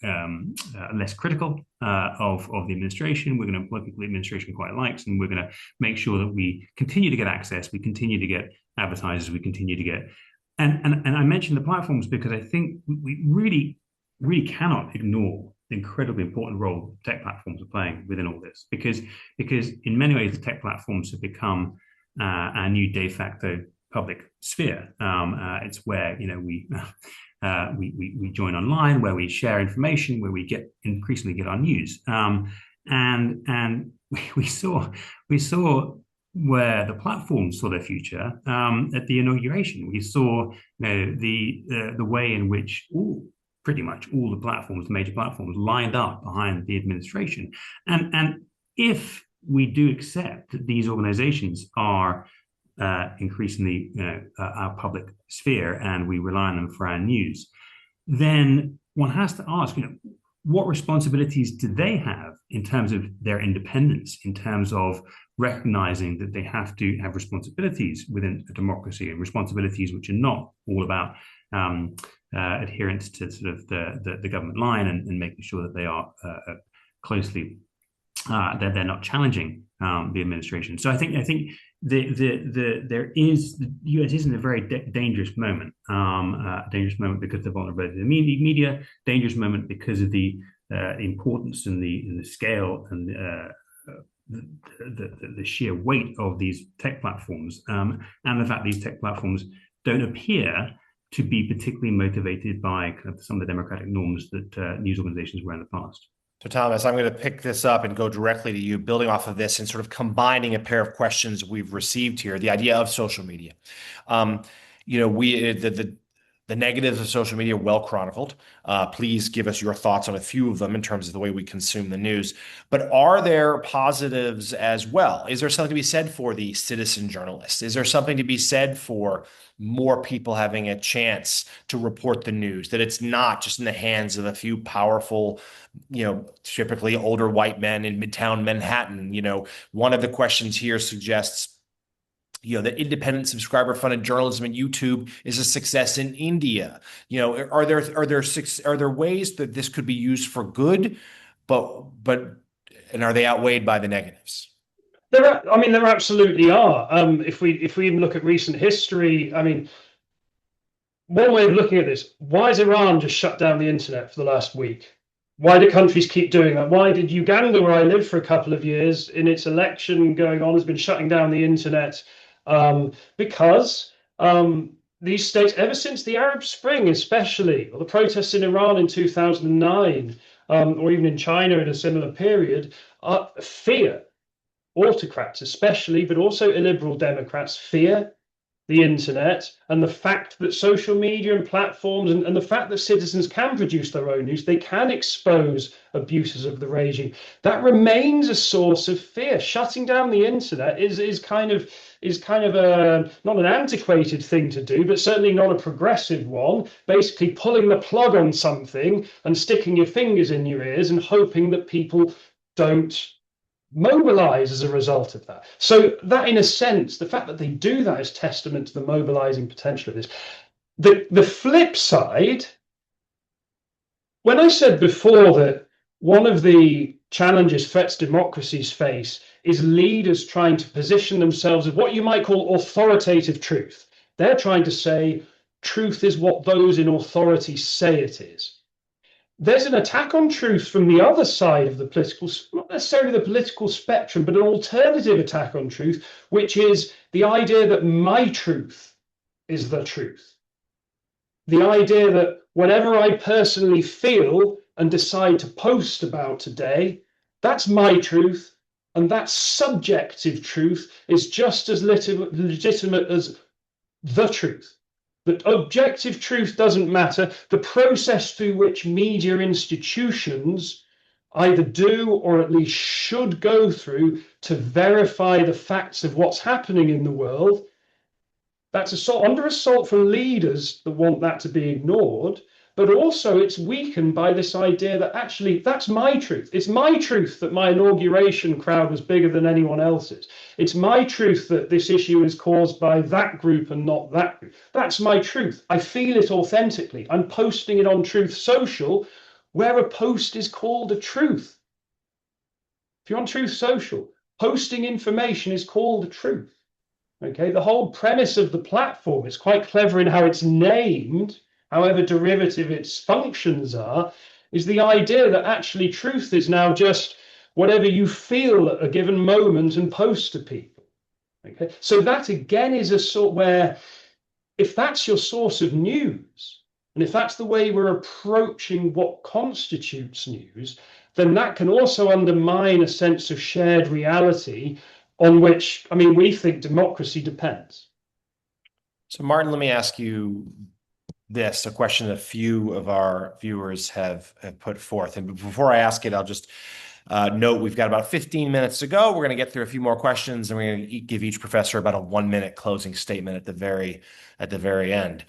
less critical of the administration. We're going to employ people the administration quite likes, and we're going to make sure that we continue to get access, we continue to get advertisers, we continue to get. And I mentioned the platforms because I think we really cannot ignore the incredibly important role tech platforms are playing within all this, because in many ways the tech platforms have become our new de facto public sphere. It's where we join online, where we share information, where we increasingly get our news. And we saw where the platforms saw their future at the inauguration. We saw the way in which pretty much all the major platforms, lined up behind the administration. And if we do accept that these organizations are increasingly our public sphere and we rely on them for our news, then one has to ask, what responsibilities do they have in terms of their independence, in terms of recognizing that they have to have responsibilities within a democracy, and responsibilities which are not all about adherence to sort of the government line, and making sure that they are closely that they're not challenging the administration. So I think the US is in a very dangerous moment, because of the vulnerability of the media, dangerous moment because of the importance and the scale and the sheer weight of these tech platforms, and the fact these tech platforms don't appear to be particularly motivated by kind of some of the democratic norms that news organizations were in the past. So Thomas, I'm going to pick this up and go directly to you, building off of this and sort of combining a pair of questions we've received here, the idea of social media. The negatives of social media are well chronicled. Please give us your thoughts on a few of them in terms of the way we consume the news. But are there positives as well? Is there something to be said for the citizen journalist? Is there something to be said for more people having a chance to report the news, that it's not just in the hands of a few powerful, typically older white men in Midtown Manhattan? One of the questions here suggests that independent subscriber-funded journalism and YouTube is a success in India. Are there ways that this could be used for good, and are they outweighed by the negatives? There absolutely are. If we even look at recent history, one way of looking at this: why has Iran just shut down the internet for the last week? Why do countries keep doing that? Why did Uganda, where I lived for a couple of years, in its election going on, has been shutting down the internet? Because these states, ever since the Arab Spring especially, or the protests in Iran in 2009, or even in China in a similar period, fear. Autocrats especially, but also illiberal Democrats, fear the internet and the fact that social media and platforms and the fact that citizens can produce their own news, they can expose abuses of the regime. That remains a source of fear. Shutting down the internet is kind of not an antiquated thing to do, but certainly not a progressive one. Basically pulling the plug on something and sticking your fingers in your ears and hoping that people don't mobilize as a result of that. So that, in a sense, the fact that they do that is testament to the mobilizing potential of this. The flip side, when I said before that one of the challenges, threats democracies face, is leaders trying to position themselves as what you might call authoritative truth. They're trying to say truth is what those in authority say it is. There's an attack on truth from the other side of the political, not necessarily the political spectrum, but an alternative attack on truth, which is the idea that my truth is the truth. The idea that whatever I personally feel and decide to post about today, that's my truth, And that subjective truth is just as legitimate as the truth. That objective truth doesn't matter. The process through which media institutions either do or at least should go through to verify the facts of what's happening in the world, that's under assault from leaders that want that to be ignored. But also it's weakened by this idea that actually that's my truth. It's my truth that my inauguration crowd was bigger than anyone else's. It's my truth that this issue is caused by that group and not that group. That's my truth. I feel it authentically. I'm posting it on Truth Social, where a post is called a truth. If you're on Truth Social, posting information is called a truth. Okay, the whole premise of the platform is quite clever in how it's named, however derivative its functions are, is the idea that actually truth is now just whatever you feel at a given moment and post to people. Okay, so that again is a sort where if that's your source of news, and if that's the way we're approaching what constitutes news, then that can also undermine a sense of shared reality on which, I mean, we think democracy depends. So, Martin, let me ask you this, a question that a few of our viewers have put forth. And before I ask it, I'll just note we've got about 15 minutes to go. We're going to get through a few more questions, and we're going to give each professor about a 1-minute closing statement at the very end.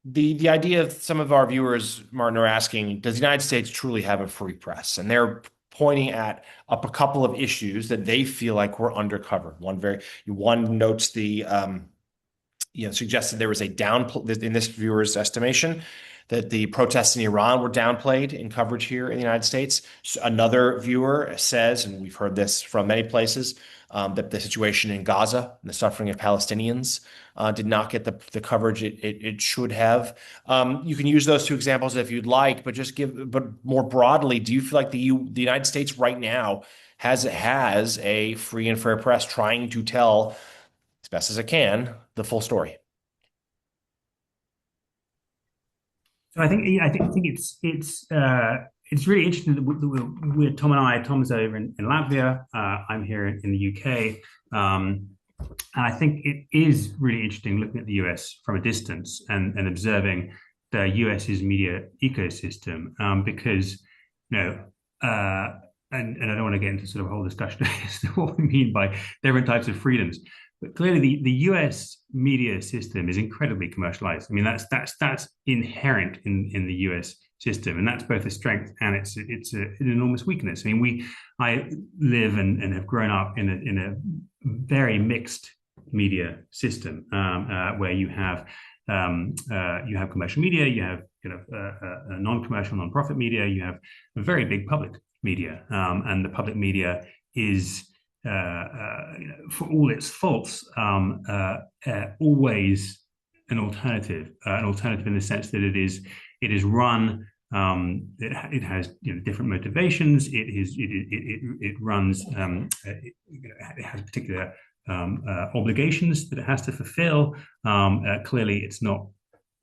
The idea of some of our viewers, Martin, are asking, does the United States truly have a free press? And they're pointing at up a couple of issues that they feel like were undercovered. One notes the suggested there was a in this viewer's estimation that the protests in Iran were downplayed in coverage here in the United States. So another viewer says, and we've heard this from many places, that the situation in Gaza and the suffering of Palestinians did not get the coverage it should have. You can use those two examples if you'd like, but more broadly, do you feel like the United States right now has a free and fair press trying to tell, as best as it can, the full story? So I think it's really interesting that we're Tom and I. Tom's over in Latvia. I'm here in the UK, and I think it is really interesting looking at the US from a distance and observing the US's media ecosystem, because and I don't want to get into sort of a whole discussion as to what we mean by different types of freedoms. But clearly, the US media system is incredibly commercialized. I mean, that's inherent in the US system, and that's both a strength and it's an enormous weakness. I mean, I live and have grown up in a very mixed media system where you have commercial media, you have a non-commercial, non-profit media, you have a very big public media, and the public media is, for all its faults, always an alternative in the sense that it is run. It has different motivations. It runs. It has particular obligations that it has to fulfill. Clearly, it's not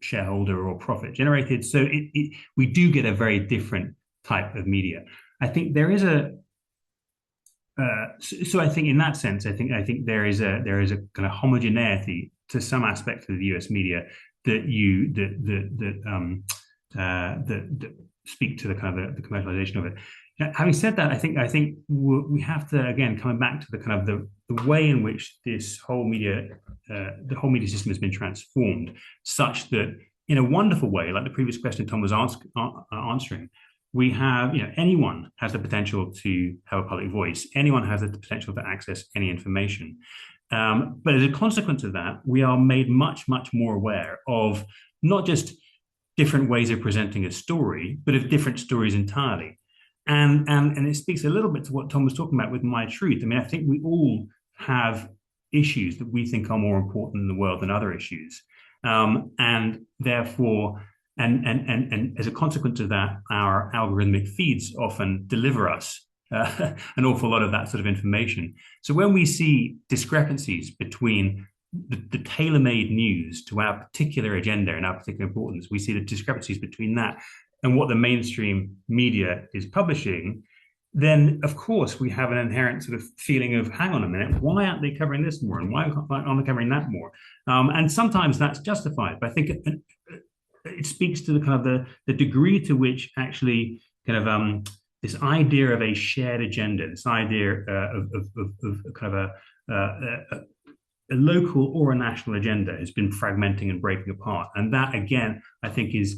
shareholder or profit generated. So we do get a very different type of media. I think there is a. So I think in that sense, I think there is a kind of homogeneity to some aspects of the U.S. media that speak to the kind of the commercialization of it. Now, having said that, I think we have to, again, coming back to the kind of the way in which this whole media the whole media system has been transformed, such that in a wonderful way, like the previous question Tom was answering. We have, anyone has the potential to have a public voice. Anyone has the potential to access any information. But as a consequence of that, we are made much, much more aware of not just different ways of presenting a story, but of different stories entirely. And it speaks a little bit to what Tom was talking about with My Truth. I mean, I think we all have issues that we think are more important in the world than other issues. And therefore, and as a consequence of that, our algorithmic feeds often deliver us an awful lot of that sort of information. So when we see discrepancies between the tailor-made news to our particular agenda and our particular importance, we see the discrepancies between that and what the mainstream media is publishing. then of course we have an inherent sort of feeling of, hang on a minute, why aren't they covering this more, and why aren't they covering that more? And sometimes that's justified, but I think it speaks to the kind of the degree to which actually kind of this idea of a shared agenda, this idea of kind of a local or a national agenda has been fragmenting and breaking apart, and that again I think is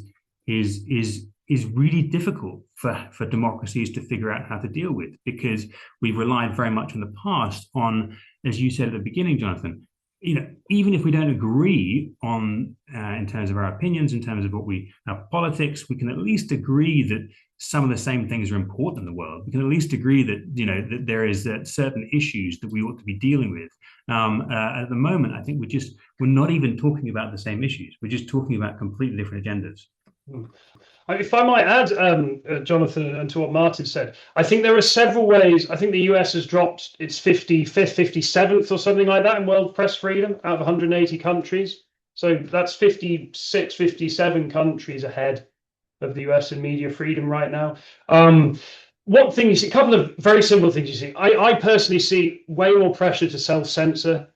really difficult for democracies to figure out how to deal with, because we've relied very much in the past on, as you said at the beginning, Jonathan, even if we don't agree on in terms of our opinions, in terms of our politics, we can at least agree that some of the same things are important in the world. We can at least agree that that there is certain issues that we ought to be dealing with. At the moment, I think we're not even talking about the same issues. We're just talking about completely different agendas. If I might add, Jonathan, and to what Martin said, I think there are several ways. I think the US has dropped its 55th, 57th or something like that in world press freedom out of 180 countries. So that's 56, 57 countries ahead of the US in media freedom right now. One thing you see, a couple of very simple things you see. I personally see way more pressure to self-censor,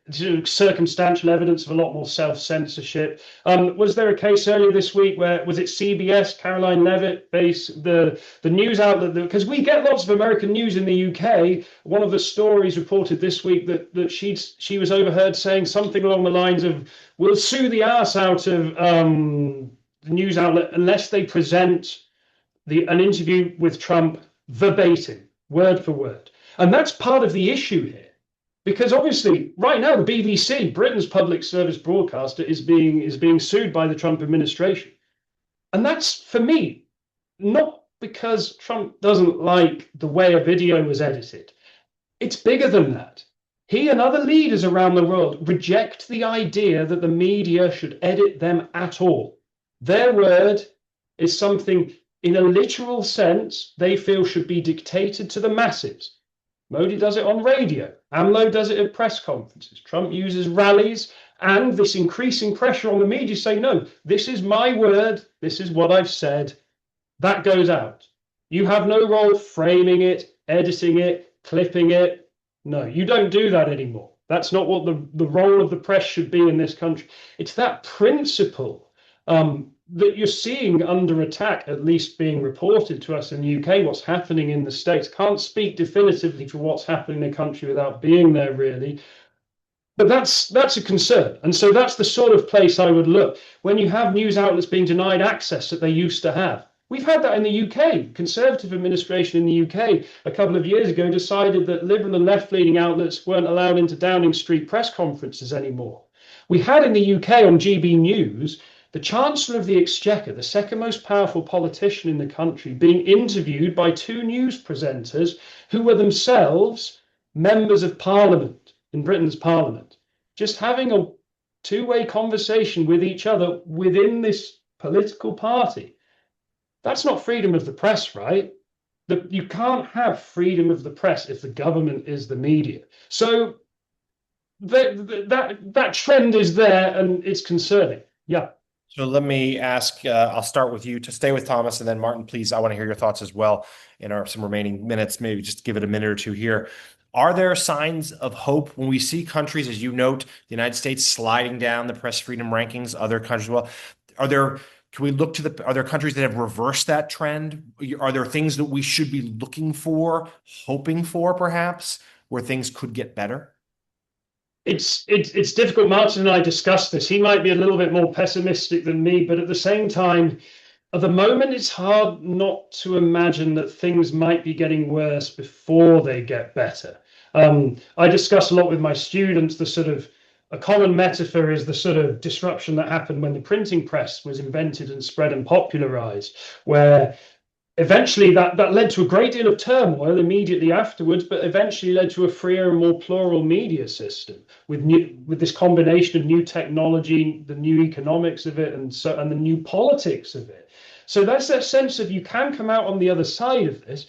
circumstantial evidence of a lot more self-censorship. Was there a case earlier this week where, was it CBS, Caroline Levitt, the news outlet, because we get lots of American news in the UK. One of the stories reported this week that she was overheard saying something along the lines of, we'll sue the arse out of the news outlet unless they present an interview with Trump verbatim, word for word. And that's part of the issue here, because obviously right now the BBC, Britain's public service broadcaster, is being sued by the Trump administration. And that's, for me, not because Trump doesn't like the way a video was edited. It's bigger than that. He and other leaders around the world reject the idea that the media should edit them at all. Their word is something, in a literal sense, they feel should be dictated to the masses. Modi does it on radio. Amlo does it at press conferences. Trump uses rallies, and this increasing pressure on the media saying, no, this is my word. This is what I've said. That goes out. You have no role framing it, editing it, clipping it. No, you don't do that anymore. That's not what the role of the press should be in this country. It's that principle that you're seeing under attack, at least being reported to us in the UK, what's happening in the States. Can't speak definitively for what's happening in the country without being there, really. But that's a concern. And so that's the sort of place I would look. When you have news outlets being denied access that they used to have. We've had that in the UK. Conservative administration in the UK a couple of years ago decided that liberal and left-leaning outlets weren't allowed into Downing Street press conferences anymore. We had in the UK on GB News the Chancellor of the Exchequer, the second most powerful politician in the country, being interviewed by two news presenters who were themselves members of Parliament in Britain's Parliament, just having a two-way conversation with each other within this political party. That's not freedom of the press, right? You can't have freedom of the press if the government is the media. So that trend is there, and it's concerning. Yeah. So let me ask, I'll start with you to stay with Thomas, and then Martin, please, I want to hear your thoughts as well in some remaining minutes, maybe just give it a minute or two here. Are there signs of hope when we see countries, as you note, the United States sliding down the press freedom rankings, other countries, well, are there countries that have reversed that trend? Are there things that we should be looking for, hoping for perhaps, where things could get better? It's difficult. Martin and I discussed this. He might be a little bit more pessimistic than me, but at the same time, at the moment, it's hard not to imagine that things might be getting worse before they get better. I discuss a lot with my students a common metaphor is the sort of disruption that happened when the printing press was invented and spread and popularized, where eventually that led to a great deal of turmoil immediately afterwards, but eventually led to a freer and more plural media system with this combination of new technology, the new economics of it, and the new politics of it. So that's that sense of you can come out on the other side of this.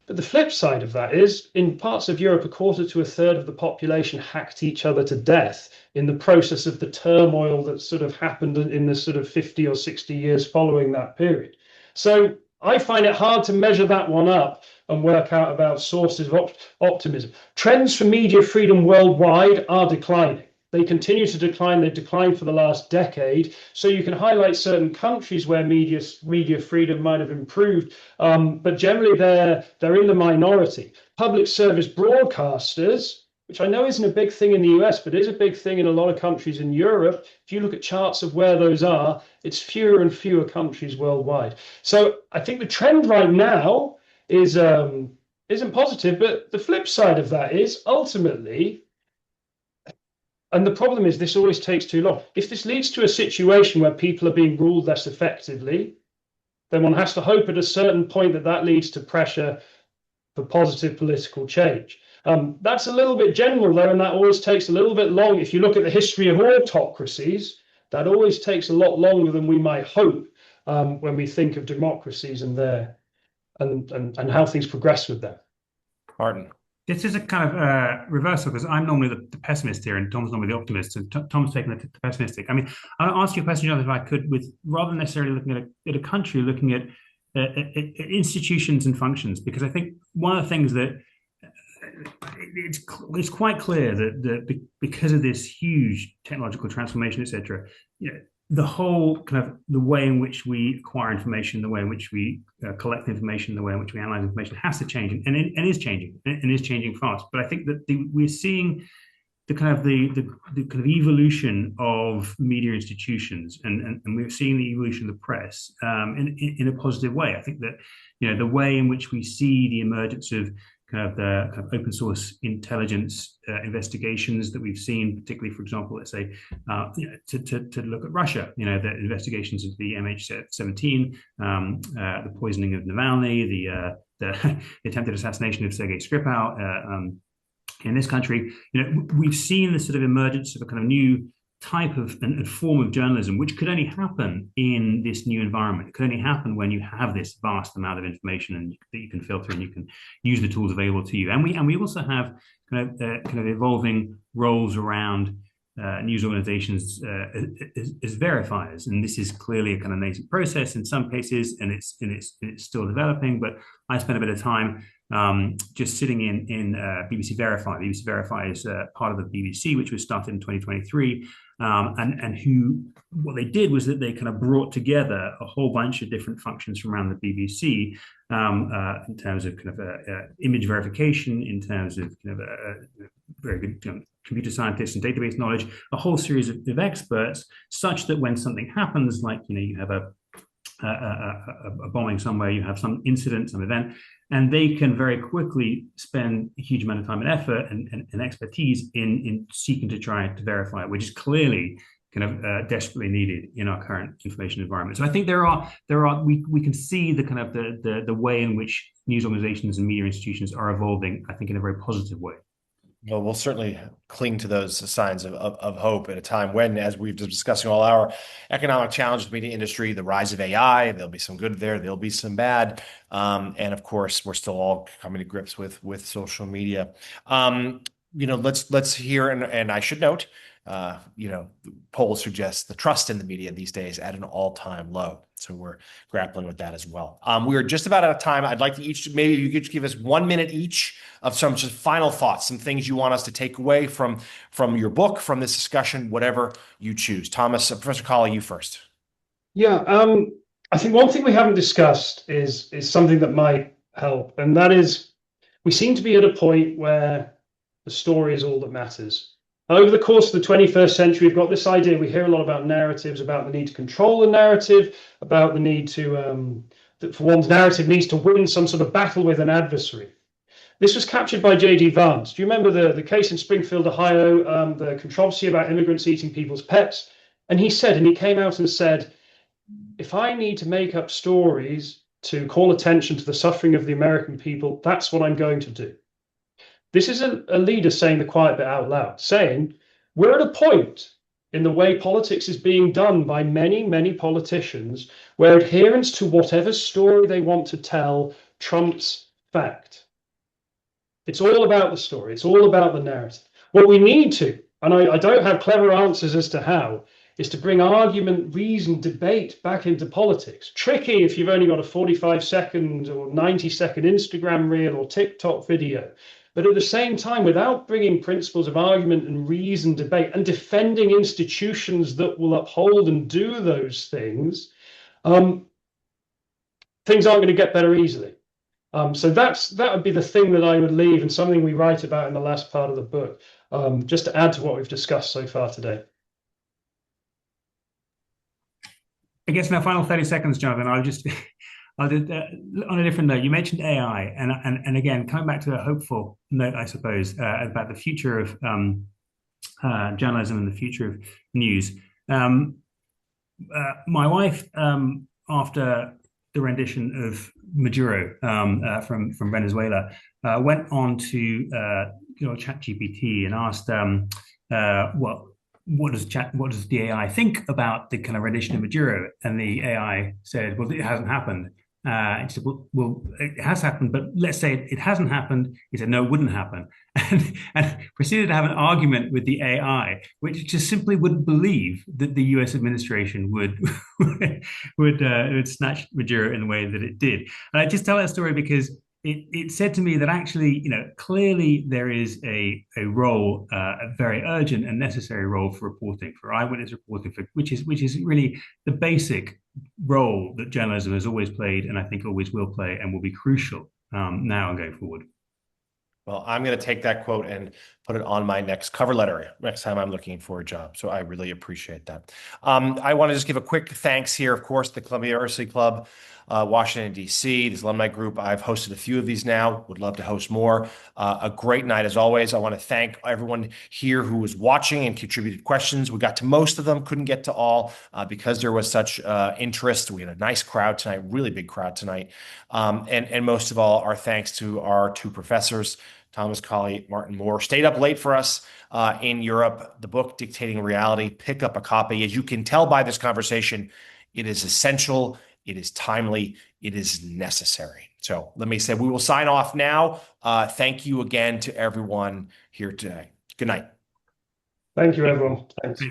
But the flip side of that is, in parts of Europe, a quarter to a third of the population hacked each other to death in the process of the turmoil that sort of happened in the sort of 50 or 60 years following that period. So I find it hard to measure that one up and work out about sources of optimism. Trends for media freedom worldwide are declining. They continue to decline. They've declined for the last decade. So you can highlight certain countries where media freedom might have improved, but generally they're in the minority. Public service broadcasters, which I know isn't a big thing in the US, but is a big thing in a lot of countries in Europe. If you look at charts of where those are, it's fewer and fewer countries worldwide. So I think the trend right now isn't positive, but the flip side of that is ultimately, and the problem is this always takes too long. If this leads to a situation where people are being ruled less effectively, then one has to hope at a certain point that leads to pressure for positive political change. That's a little bit general though, and that always takes a little bit long. If you look at the history of autocracies, that always takes a lot longer than we might hope when we think of democracies and how things progress with them. Martin. This is a kind of reversal, because I'm normally the pessimist here and Tom's normally the optimist, and Tom's taking the pessimistic. I mean, I'll ask you a question, Jonathan, if I could, with rather than necessarily looking at a country, looking at institutions and functions, because I think one of the things that it's quite clear that because of this huge technological transformation, etc., the whole kind of the way in which we acquire information, the way in which we collect information, the way in which we analyze information has to change, and is changing fast. But I think that we're seeing the kind of evolution of media institutions, and we're seeing the evolution of the press in a positive way. I think that the way in which we see the emergence of the open source intelligence investigations that we've seen, particularly, for example, let's say, to look at Russia, the investigations of the MH17, the poisoning of Navalny, the attempted assassination of Sergei Skripal in this country. We've seen the sort of emergence of a kind of new type of and form of journalism, which could only happen in this new environment. It could only happen when you have this vast amount of information and that you can filter and you can use the tools available to you. And we also have kind of evolving roles around news organizations as verifiers, and this is clearly a kind of nascent process in some cases, and it's still developing. But I spent a bit of time just sitting in BBC Verify. BBC Verify is part of the BBC, which was started in 2023, and what they did was that they kind of brought together a whole bunch of different functions from around the BBC in terms of kind of image verification, in terms of kind of very good computer scientists and database knowledge, a whole series of experts, such that when something happens, like you have a bombing somewhere, you have some incident, some event, and they can very quickly spend a huge amount of time and effort and expertise in seeking to try to verify it, which is clearly kind of desperately needed in our current information environment. So I think we can see the kind of the way in which news organizations and media institutions are evolving, I think, in a very positive way. Well, we'll certainly cling to those signs of hope at a time when, as we've been discussing all our economic challenges, media industry, the rise of AI, there'll be some good there, there'll be some bad. And of course, we're still all coming to grips with social media. Let's hear, and I should note, polls suggest the trust in the media these days at an all-time low. So we're grappling with that as well. We are just about out of time. I'd like to maybe you could give us 1 minute each of some just final thoughts, some things you want us to take away from your book, from this discussion, whatever you choose. Thomas, Professor Colley, you first. Yeah, I think one thing we haven't discussed is something that might help, and that is we seem to be at a point where the story is all that matters. Over the course of the 21st century, we've got this idea, we hear a lot about narratives, about the need to control the narrative, about the need to, that for one's narrative needs to win some sort of battle with an adversary. This was captured by J.D. Vance. Do you remember the case in Springfield, Ohio, the controversy about immigrants eating people's pets? And he came out and said, if I need to make up stories to call attention to the suffering of the American people, that's what I'm going to do. This is a leader saying the quiet bit out loud, saying we're at a point in the way politics is being done by many, many politicians where adherence to whatever story they want to tell trumps fact. It's all about the story. It's all about the narrative. What we need to, and I don't have clever answers as to how, is to bring argument, reason, debate back into politics. Tricky if you've only got a 45-second or 90-second Instagram reel or TikTok video. But at the same time, without bringing principles of argument and reason, debate, and defending institutions that will uphold and do those things, things aren't going to get better easily. So that would be the thing that I would leave, and something we write about in the last part of the book, just to add to what we've discussed so far today. I guess in our final 30 seconds, Jonathan, I'll do on a different note. You mentioned AI, and again, coming back to a hopeful note, I suppose, about the future of journalism and the future of news. My wife, after the rendition of Maduro from Venezuela, went on to ChatGPT and asked, what does the AI think about the kind of rendition of Maduro? And the AI said, well, it hasn't happened. And she said, well, it has happened, but let's say it hasn't happened. He said, no, it wouldn't happen. And proceeded to have an argument with the AI, which just simply wouldn't believe that the US administration would snatch Maduro in the way that it did. And I just tell that story because it said to me that actually, clearly there is a role, a very urgent and necessary role for reporting, for eyewitness reporting, which is really the basic role that journalism has always played, and I think always will play, and will be crucial now and going forward. Well, I'm going to take that quote and put it on my next cover letter next time I'm looking for a job. So I really appreciate that. I want to just give a quick thanks here, of course, the Columbia University Club, Washington, D.C., this alumni group. I've hosted a few of these now. Would love to host more. A great night as always. I want to thank everyone here who was watching and contributed questions. We got to most of them, couldn't get to all because there was such interest. We had a nice crowd tonight, really big crowd tonight. And most of all, our thanks to our two professors, Thomas Colley, Martin Moore, stayed up late for us in Europe. The book, Dictating Reality, pick up a copy. As you can tell by this conversation, it is essential, it is timely, it is necessary. So let me say, we will sign off now. Thank you again to everyone here today. Good night. Thank you, everyone. Thanks.